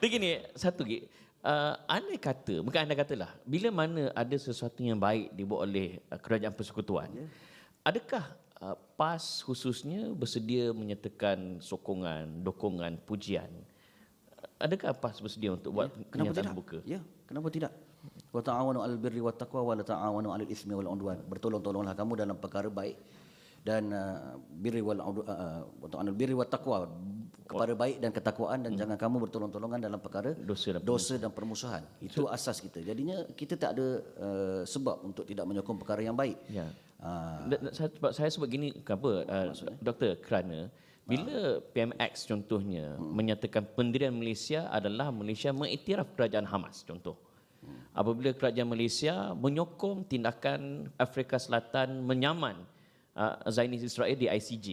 Begini, satu lagi. Andai kata, bukan andai katalah, bila mana ada sesuatu yang baik dibuat oleh kerajaan persekutuan, adakah PAS khususnya bersedia menyertakan sokongan, dokongan, pujian? Adakah PAS bersedia untuk buat kenyataan terbuka? Ya, kenapa tidak? Wa ta'awanu 'alal birri wat taqwa wa la ta'awanu 'alal itsmi wal 'udwan. Bertolong-tolonglah kamu dalam perkara baik dan birri wal wa ta'awanu 'alal birri wat taqwa, kepada baik dan ketakwaan, dan jangan kamu bertolong-tolongan dalam perkara dosa dan permusuhan. Itu asas kita. Jadinya kita tak ada sebab untuk tidak menyokong perkara yang baik. Ya. Saya sebut gini kenapa, Doktor, kerana bila PMX contohnya menyatakan pendirian Malaysia adalah Malaysia mengiktiraf kerajaan Hamas, contoh. Apabila kerajaan Malaysia menyokong tindakan Afrika Selatan menyaman Zionis Israel di ICJ.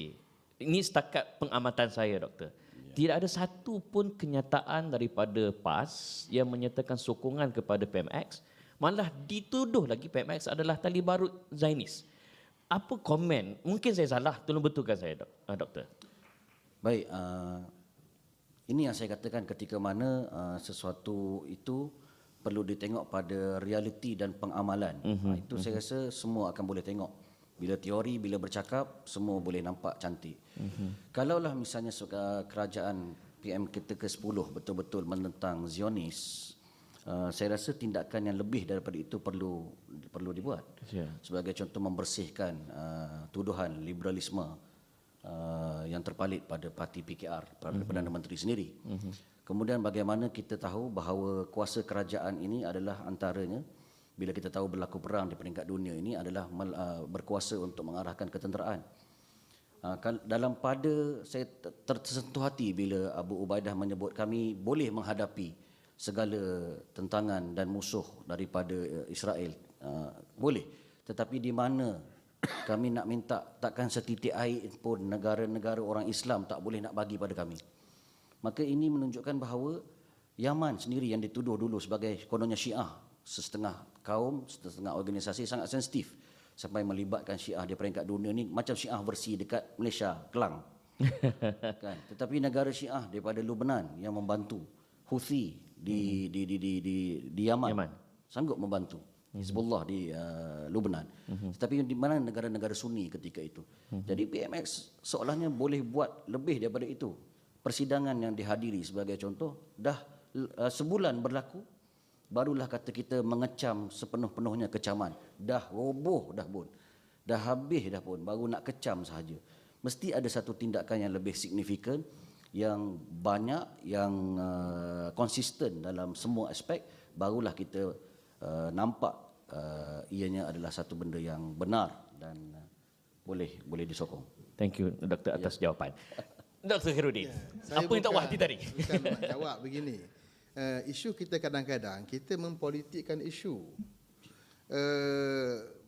Ini setakat pengamatan saya, Doktor. Tidak ada satu pun kenyataan daripada PAS yang menyatakan sokongan kepada PMX, malah dituduh lagi PMX adalah tali barut Zionis. Apa komen? Mungkin saya salah, tolong betulkan saya, Doktor. Baik, ini yang saya katakan ketika mana sesuatu itu perlu ditengok pada realiti dan pengamalan. Itu saya rasa semua akan boleh tengok. Bila teori, bila bercakap, semua boleh nampak cantik. Kalaulah misalnya kerajaan PM kita ke-10 betul-betul menentang Zionis, saya rasa tindakan yang lebih daripada itu perlu dibuat. Sebagai contoh, membersihkan tuduhan liberalisme yang terpalit pada parti PKR, pada Perdana Menteri sendiri. Kemudian bagaimana kita tahu bahawa kuasa kerajaan ini adalah antaranya, bila kita tahu berlaku perang di peringkat dunia ini, adalah berkuasa untuk mengarahkan ketenteraan. Dalam pada saya tersentuh hati bila Abu Ubaidah menyebut kami boleh menghadapi segala tentangan dan musuh daripada Israel. Boleh. Tetapi di mana kami nak minta takkan setitik air pun negara-negara orang Islam tak boleh nak bagi pada kami. Maka ini menunjukkan bahawa Yaman sendiri yang dituduh dulu sebagai kononnya Syiah, setengah kaum, setengah organisasi sangat sensitif sampai melibatkan Syiah di peringkat dunia ni, macam Syiah versi dekat Malaysia, Kelang. Kan? Tetapi negara Syiah daripada Lebanon yang membantu Houthi di Yaman sanggup membantu Hizbullah di Lebanon. Tetapi di mana negara-negara Sunni ketika itu. Jadi PMX seolahnya boleh buat lebih daripada itu. Persidangan yang dihadiri sebagai contoh, dah sebulan berlaku, barulah kata kita mengecam sepenuh-penuhnya kecaman. Dah roboh dah pun. Dah habis dah pun, baru nak kecam sahaja. Mesti ada satu tindakan yang lebih signifikan, yang banyak, yang konsisten dalam semua aspek, barulah kita nampak ianya adalah satu benda yang benar dan boleh disokong. Thank you, Doktor, atas jawapan. Dr. Khairuddin, apa yang tak puas hati tadi? Bukan nak jawab begini. Isu kita kadang-kadang kita mempolitikkan isu.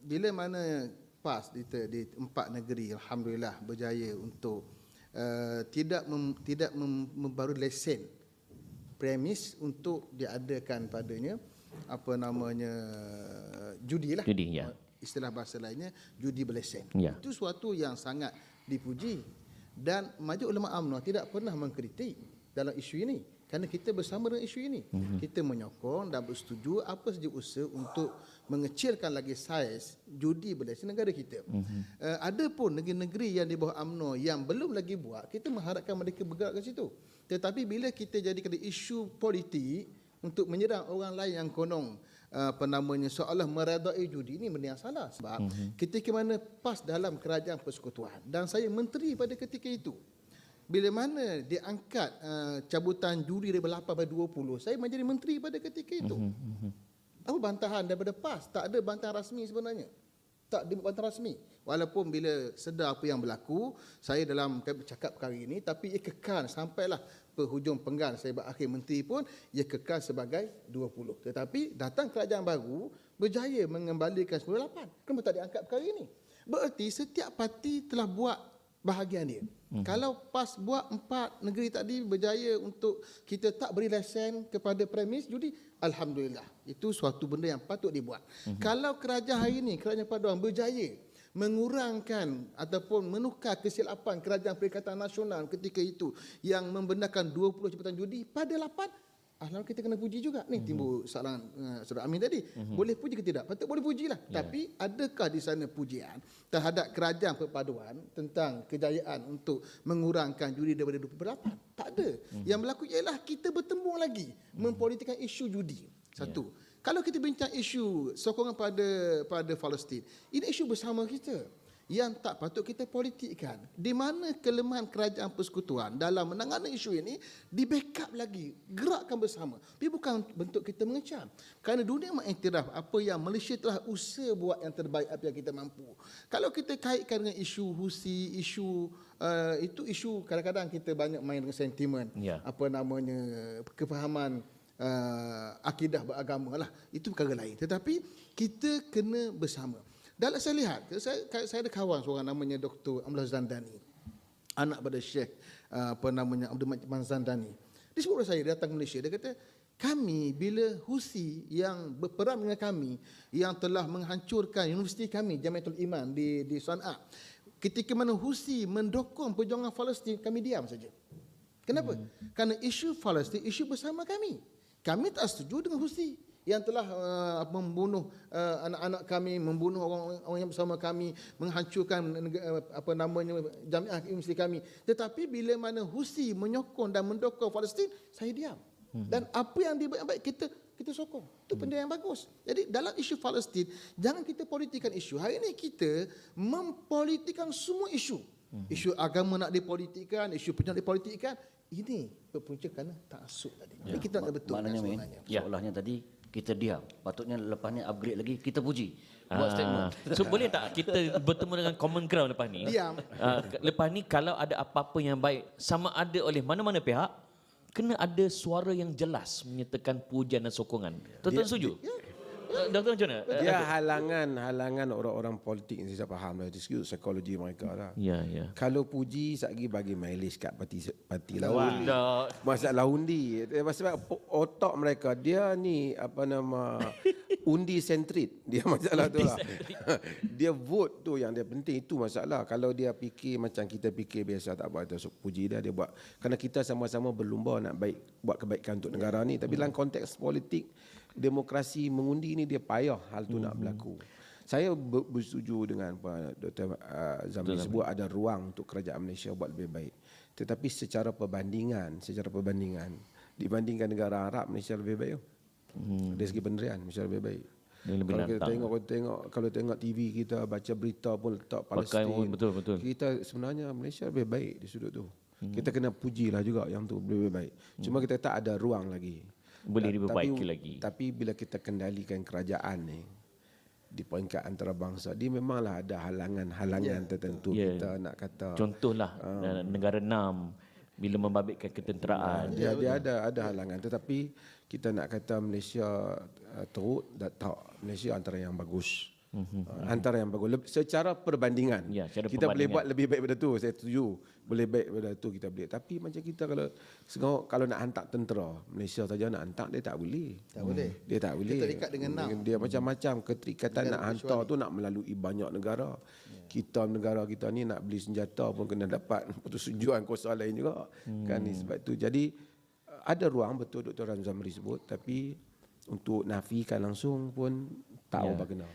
Bila mana PAS di 4 negeri alhamdulillah berjaya untuk tidak membaru lesen premis untuk diadakan padanya apa namanya judi lah. Judi, ya. Istilah bahasa lainnya judi berlesen. Ya. Itu suatu yang sangat dipuji. Dan Majlis Ulama UMNO tidak pernah mengkritik dalam isu ini, kerana kita bersama dengan isu ini. Kita menyokong dan bersetuju apa saja usaha untuk mengecilkan lagi saiz judi berlesen negara kita. Ada pun negeri-negeri yang di bawah UMNO yang belum lagi buat, kita mengharapkan mereka bergerak ke situ. Tetapi bila kita jadikan isu politik untuk menyerang orang lain yang konon seolah meredai judi, ini benda yang salah. Sebab ketika mana PAS dalam kerajaan persekutuan dan saya menteri pada ketika itu, bila mana diangkat cabutan judi dari 8 pada 20, saya menjadi menteri pada ketika itu. Apa bantahan daripada PAS? Tak ada bantahan rasmi sebenarnya. Tak ada bantahan rasmi. Walaupun bila sedar apa yang berlaku, saya dalam bercakap perkara ini, tapi ia kekal sampailah penghujung penggal saya berakhir menteri pun, ia kekal sebagai 20. Tetapi datang kerajaan baru, berjaya mengembalikan 98. Kenapa tak diangkat perkara ini? Bererti setiap parti telah buat bahagian dia. Kalau PAS buat 4 negeri tadi berjaya untuk kita tak beri lesen kepada premis judi, alhamdulillah. Itu suatu benda yang patut dibuat. Kalau kerajaan hari ini, kerajaan Paduan berjaya mengurangkan ataupun menukar kesilapan kerajaan Perikatan Nasional ketika itu yang membenarkan 20 jabatan judi pada 8, Lalu kita kena puji juga. Ni timbul soalan Saudara Amin tadi. Boleh puji ke tidak? Patut boleh pujilah. Tapi adakah di sana pujian terhadap kerajaan perpaduan tentang kejayaan untuk mengurangkan judi daripada 20%? Tak ada. Yang berlaku ialah kita bertembung lagi mempolitikkan isu judi. Satu. Kalau kita bincang isu sokongan pada Palestin, ini isu bersama kita yang tak patut kita politikkan. Di mana kelemahan kerajaan persekutuan dalam menangani isu ini, di backup lagi, gerakkan bersama. Tapi bukan bentuk kita mengecam. Kerana dunia mengiktiraf apa yang Malaysia telah usaha buat yang terbaik apa yang kita mampu. Kalau kita kaitkan dengan isu Husi, itu isu kadang-kadang kita banyak main dengan sentimen, kefahaman akidah beragama lah. Itu perkara lain. Tetapi kita kena bersama. Dalam saya lihat, saya ada kawan seorang namanya Dr. Amlah Zandani, anak pada Syekh Abdul Majid Zandani. Dia sebut kepada saya, dia datang ke Malaysia, dia kata, kami bila Husi yang berperang dengan kami, yang telah menghancurkan universiti kami, Jamiatul Iman di Sana'a, ketika mana Husi mendokong perjuangan Palestin, kami diam saja. Kenapa? Kerana isu Palestin, isu bersama kami. Kami tak setuju dengan Husi yang telah membunuh anak-anak kami, membunuh orang yang bersama kami, menghancurkan jamiah universiti kami. Tetapi bila mana Husi menyokong dan mendokong Palestin, saya diam. Dan apa yang baik kita sokong. Itu benda yang bagus. Jadi dalam isu Palestin, jangan kita politikkan isu. Hari ini kita mempolitikkan semua isu. Isu agama nak dipolitikkan, isu penjara dipolitikkan. Ini berpunca kerana taksub tadi. Jadi kita tak betul. Maknanya seolahnya tadi kita diam. Patutnya lepas ni upgrade lagi, kita puji. Buat statement. So boleh tak kita bertemu dengan common ground lepas ni? Diam. Lepas ni kalau ada apa-apa yang baik, sama ada oleh mana-mana pihak, kena ada suara yang jelas menyertakan pujian dan sokongan. Tuan-tuan setuju? Doktor macam mana? Dia halangan orang-orang politik yang saya faham lah. Itu psikologi mereka lah. Ya. Kalau puji, satgi bagi mileage kat parti lawan. Masalah undi. Sebab otak mereka, dia ni undi sentrit. Dia masalah tu lah. Dia vote tu yang dia penting. Itu masalah. Kalau dia fikir macam kita fikir biasa, tak buat puji dia buat. Kerana kita sama-sama berlumba nak buat kebaikan untuk negara ni. Tapi dalam konteks politik, demokrasi mengundi ni dia payah hal tu nak berlaku. Saya bersetuju dengan Dr. Zamri sebut ada ruang untuk kerajaan Malaysia buat lebih baik. Tetapi secara perbandingan dibandingkan negara Arab, Malaysia lebih baik. Dari segi pendirian Malaysia lebih baik. Kalau tengok TV kita, baca berita pun letak Palestin. Betul. Kita sebenarnya Malaysia lebih baik di sudut tu. Kita kena pujilah juga yang tu lebih baik. Cuma kita tak ada ruang lagi. Boleh diperbaiki lagi. Tapi bila kita kendalikan kerajaan ni di peringkat antarabangsa, dia memanglah ada halangan tertentu. Kita nak kata contohlah negara NAM bila membabitkan ketenteraan. Dia ada halangan, tetapi kita nak kata Malaysia teruk tak, Malaysia antara yang bagus. Antara yang bagus secara perbandingan. Kita boleh buat lebih baik daripada tu, saya setuju. Boleh baik daripada tu kita boleh. Tapi macam kita kalau nak hantar tentera Malaysia saja nak hantar, dia tak boleh. Dia tak boleh. Keterikat dengan dia macam-macam keterikatan nak hantar tu nak melalui banyak negara. Negara kita ni nak beli senjata pun kena dapat persetujuan kuasa lain juga. Kan ni sebab tu. Jadi ada ruang, betul Dr. Zamri sebut, tapi untuk nafikan langsung pun tak apa kena.